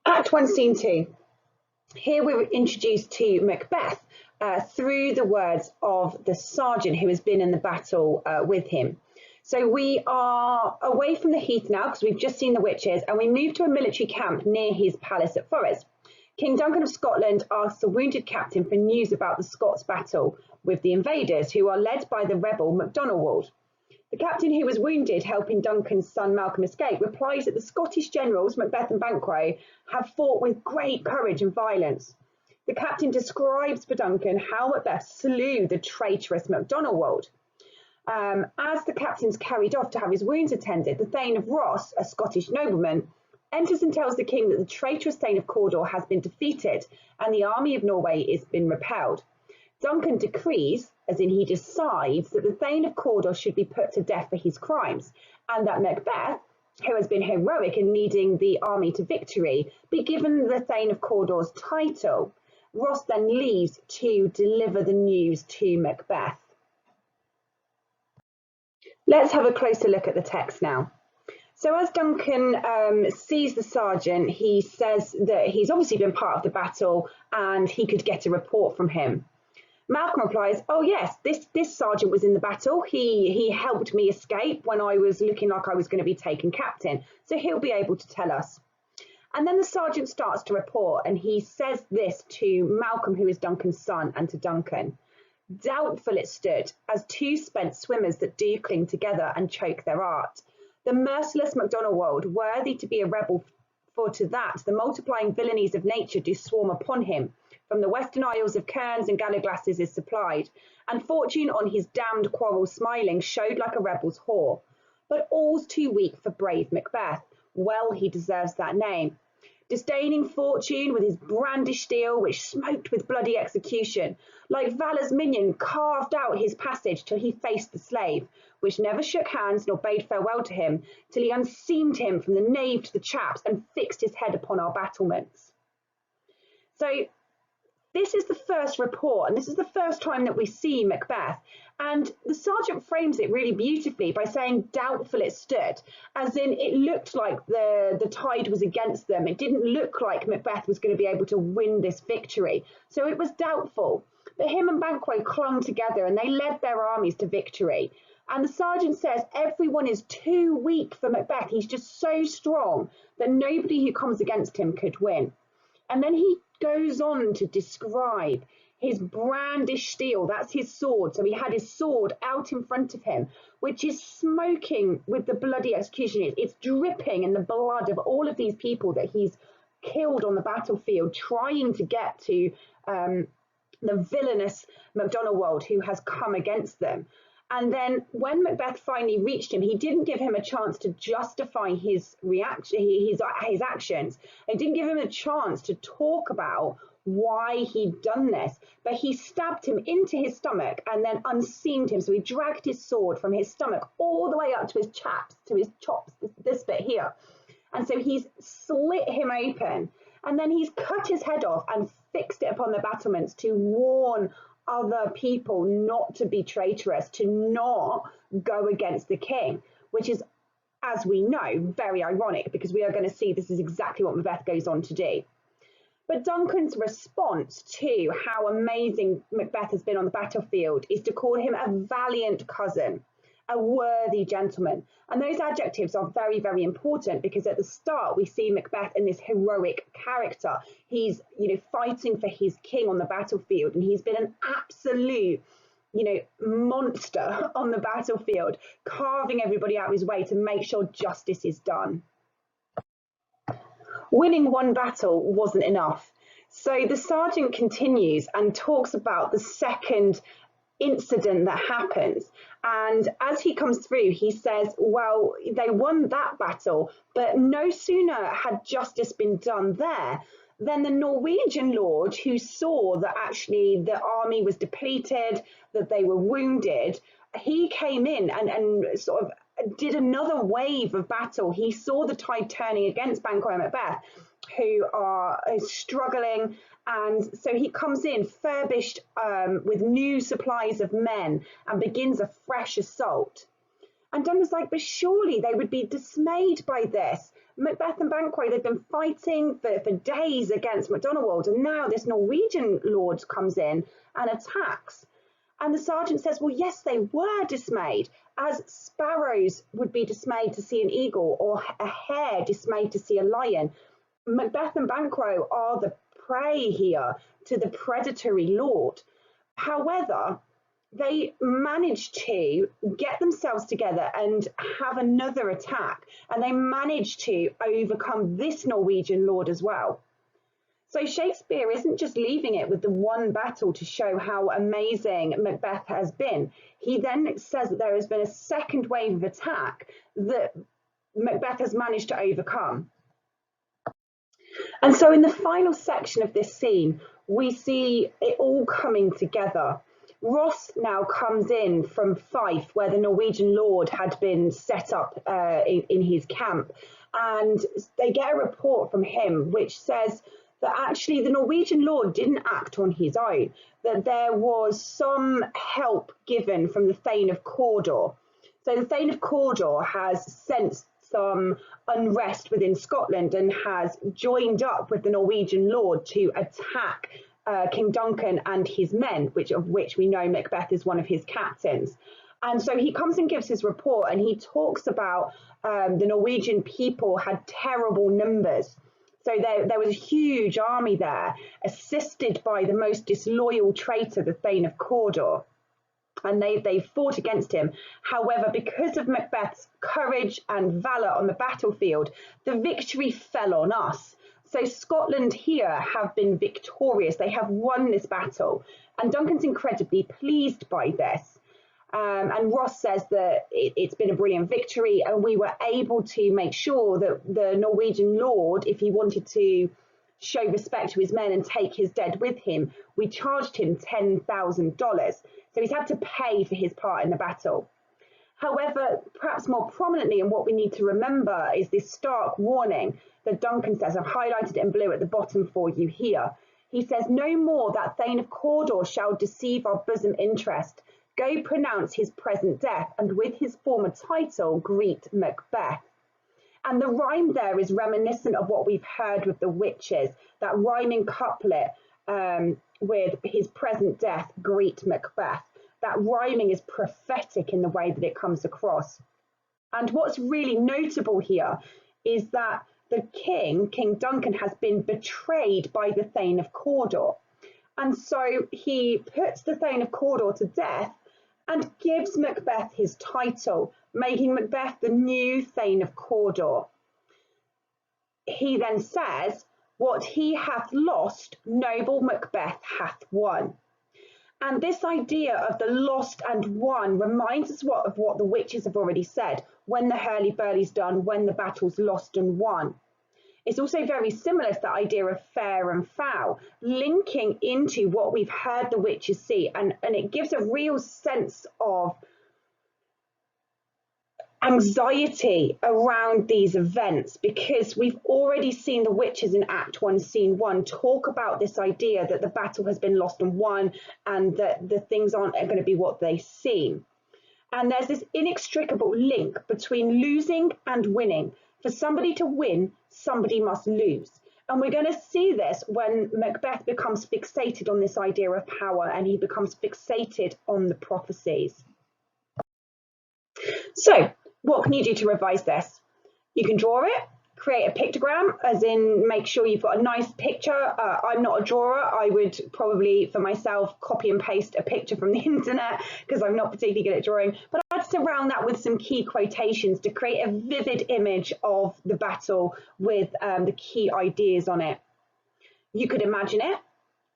Act 1, Scene 2. Here we're introduced to Macbeth through the words of the sergeant who has been in the battle with him. So we are away from the heath now because we've just seen the witches, and we move to a military camp near his palace at Forres. King Duncan of Scotland asks the wounded captain for news about the Scots' battle with the invaders, who are led by the rebel MacDonald. The captain, who was wounded helping Duncan's son Malcolm escape, replies that the Scottish generals Macbeth and Banquo have fought with great courage and violence. The captain describes for Duncan how Macbeth slew the traitorous MacDonald. As the captain's carried off to have his wounds attended, the Thane of Ross, a Scottish nobleman, enters and tells the king that the traitorous Thane of Cawdor has been defeated and the army of Norway has been repelled. Duncan decrees, as in he decides, that the Thane of Cawdor should be put to death for his crimes, and that Macbeth, who has been heroic in leading the army to victory, be given the Thane of Cawdor's title. Ross then leaves to deliver the news to Macbeth. Let's have a closer look at the text now. So as Duncan sees the sergeant, he says that he's obviously been part of the battle and he could get a report from him. Malcolm replies, oh yes, this sergeant was in the battle. He helped me escape when I was looking like I was going to be taken captain. So he'll be able to tell us. And then the sergeant starts to report, and he says this to Malcolm, who is Duncan's son, and to Duncan. Doubtful it stood, as two spent swimmers that do cling together and choke their art. The merciless MacDonald, worthy to be a rebel, for to that the multiplying villainies of nature do swarm upon him. From the western isles of Cairns and Gallaglasses is supplied, and fortune on his damned quarrel smiling showed like a rebel's whore. But all's too weak for brave Macbeth, well he deserves that name. Disdaining fortune with his brandished steel, which smoked with bloody execution, like Valor's minion carved out his passage till he faced the slave, which never shook hands nor bade farewell to him, till he unseamed him from the nave to the chaps and fixed his head upon our battlements. So this is the first report, and this is the first time that we see Macbeth. And the sergeant frames it really beautifully by saying doubtful it stood, as in it looked like the tide was against them. It didn't look like Macbeth was going to be able to win this victory. So it was doubtful. But him and Banquo clung together and they led their armies to victory. And the sergeant says everyone is too weak for Macbeth. He's just so strong that nobody who comes against him could win. And then he goes on to describe his brandished steel, that's his sword. So he had his sword out in front of him, which is smoking with the bloody execution. It's dripping in the blood of all of these people that he's killed on the battlefield, trying to get to the villainous MacDonald who has come against them. And then when Macbeth finally reached him, he didn't give him a chance to justify his reaction, his actions. He didn't give him a chance to talk about why he'd done this, but he stabbed him into his stomach and then unseamed him. So he dragged his sword from his stomach all the way up to his chaps, to his chops, this bit here. And so he's slit him open, and then he's cut his head off and fixed it upon the battlements to warn other people not to be traitorous, to not go against the king, which is, as we know, very ironic, because we are going to see this is exactly what Macbeth goes on to do. But Duncan's response to how amazing Macbeth has been on the battlefield is to call him a valiant cousin, a worthy gentleman. And those adjectives are very, very important, because at the start we see Macbeth in this heroic character. He's, fighting for his king on the battlefield, and he's been an absolute, monster on the battlefield, carving everybody out of his way to make sure justice is done. Winning one battle wasn't enough. So the sergeant continues and talks about the second incident that happens, and as he comes through he says, well, they won that battle, but no sooner had justice been done there than the Norwegian lord, who saw that actually the army was depleted, that they were wounded, he came in and sort of did another wave of battle. He saw the tide turning against Banquo and Macbeth, who are struggling, and so he comes in furbished with new supplies of men and begins a fresh assault. And Duncan's like, but surely they would be dismayed by this. Macbeth and Banquo, they've been fighting for days against MacDonald, and now this Norwegian lord comes in and attacks. And the sergeant says, well, yes, they were dismayed, as sparrows would be dismayed to see an eagle, or a hare dismayed to see a lion. Macbeth and Banquo are the prey here to the predatory lord. However, they managed to get themselves together and have another attack, and they managed to overcome this Norwegian lord as well. So Shakespeare isn't just leaving it with the one battle to show how amazing Macbeth has been. He then says that there has been a second wave of attack that Macbeth has managed to overcome. And so in the final section of this scene, we see it all coming together. Ross now comes in from Fife, where the Norwegian lord had been set up in his camp, and they get a report from him which says that actually the Norwegian lord didn't act on his own, that there was some help given from the Thane of Cawdor. So the Thane of Cawdor has sensed some unrest within Scotland and has joined up with the Norwegian lord to attack King Duncan and his men, of which we know Macbeth is one of his captains. And so he comes and gives his report, and he talks about the Norwegian people had terrible numbers. So there was a huge army there, assisted by the most disloyal traitor, the Thane of Cawdor. And they fought against him. However, because of Macbeth's courage and valour on the battlefield, the victory fell on us. So Scotland here have been victorious. They have won this battle. And Duncan's incredibly pleased by this. And Ross says that it's been a brilliant victory, and we were able to make sure that the Norwegian lord, if he wanted to show respect to his men and take his dead with him, we charged him $10,000. So he's had to pay for his part in the battle. However, perhaps more prominently, and what we need to remember, is this stark warning that Duncan says. I've highlighted it in blue at the bottom for you here. He says, no more that Thane of Cawdor shall deceive our bosom interest. Go pronounce his present death, and with his former title greet Macbeth. And the rhyme there is reminiscent of what we've heard with the witches, that rhyming couplet with his present death, greet Macbeth. That rhyming is prophetic in the way that it comes across. And what's really notable here is that the king, King Duncan, has been betrayed by the Thane of Cawdor. And so he puts the Thane of Cawdor to death and gives Macbeth his title, making Macbeth the new Thane of Cawdor. He then says, what he hath lost, noble Macbeth hath won. And this idea of the lost and won reminds us of what the witches have already said, when the hurly-burly's done, when the battle's lost and won. It's also very similar to the idea of fair and foul, linking into what we've heard the witches see, and it gives a real sense of anxiety around these events, because we've already seen the witches in Act 1, Scene 1 talk about this idea that the battle has been lost and won, and that the things aren't going to be what they seem. And there's this inextricable link between losing and winning. For somebody to win, somebody must lose. And we're going to see this when Macbeth becomes fixated on this idea of power, and he becomes fixated on the prophecies. So, what can you do to revise this? You can draw it, create a pictogram, as in make sure you've got a nice picture. I'm not a drawer. I would probably, for myself, copy and paste a picture from the internet because I'm not particularly good at drawing. But I'd surround that with some key quotations to create a vivid image of the battle with the key ideas on it. You could imagine it.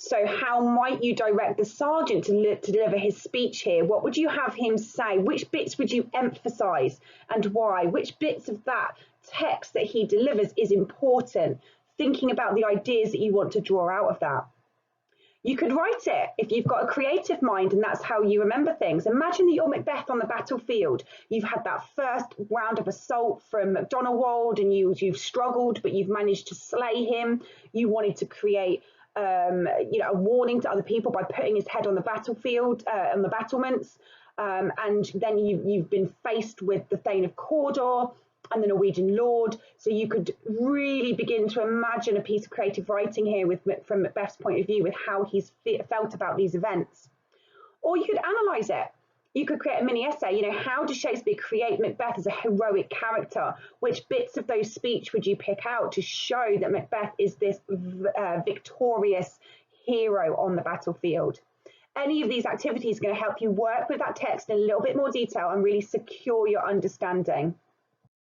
So how might you direct the sergeant to deliver his speech here? What would you have him say? Which bits would you emphasise and why? Which bits of that text that he delivers is important? Thinking about the ideas that you want to draw out of that. You could write it if you've got a creative mind and that's how you remember things. Imagine that you're Macbeth on the battlefield. You've had that first round of assault from MacDonald and you've struggled, but you've managed to slay him. You wanted to create a warning to other people by putting his head on the battlefield, on the battlements, and then you've been faced with the Thane of Cawdor, and the Norwegian lord. So you could really begin to imagine a piece of creative writing here from Macbeth's point of view, with how he's felt about these events. Or you could analyse it. You could create a mini essay. You know, how does Shakespeare create Macbeth as a heroic character? Which bits of those speech would you pick out to show that Macbeth is this victorious hero on the battlefield? Any of these activities are going to help you work with that text in a little bit more detail and really secure your understanding.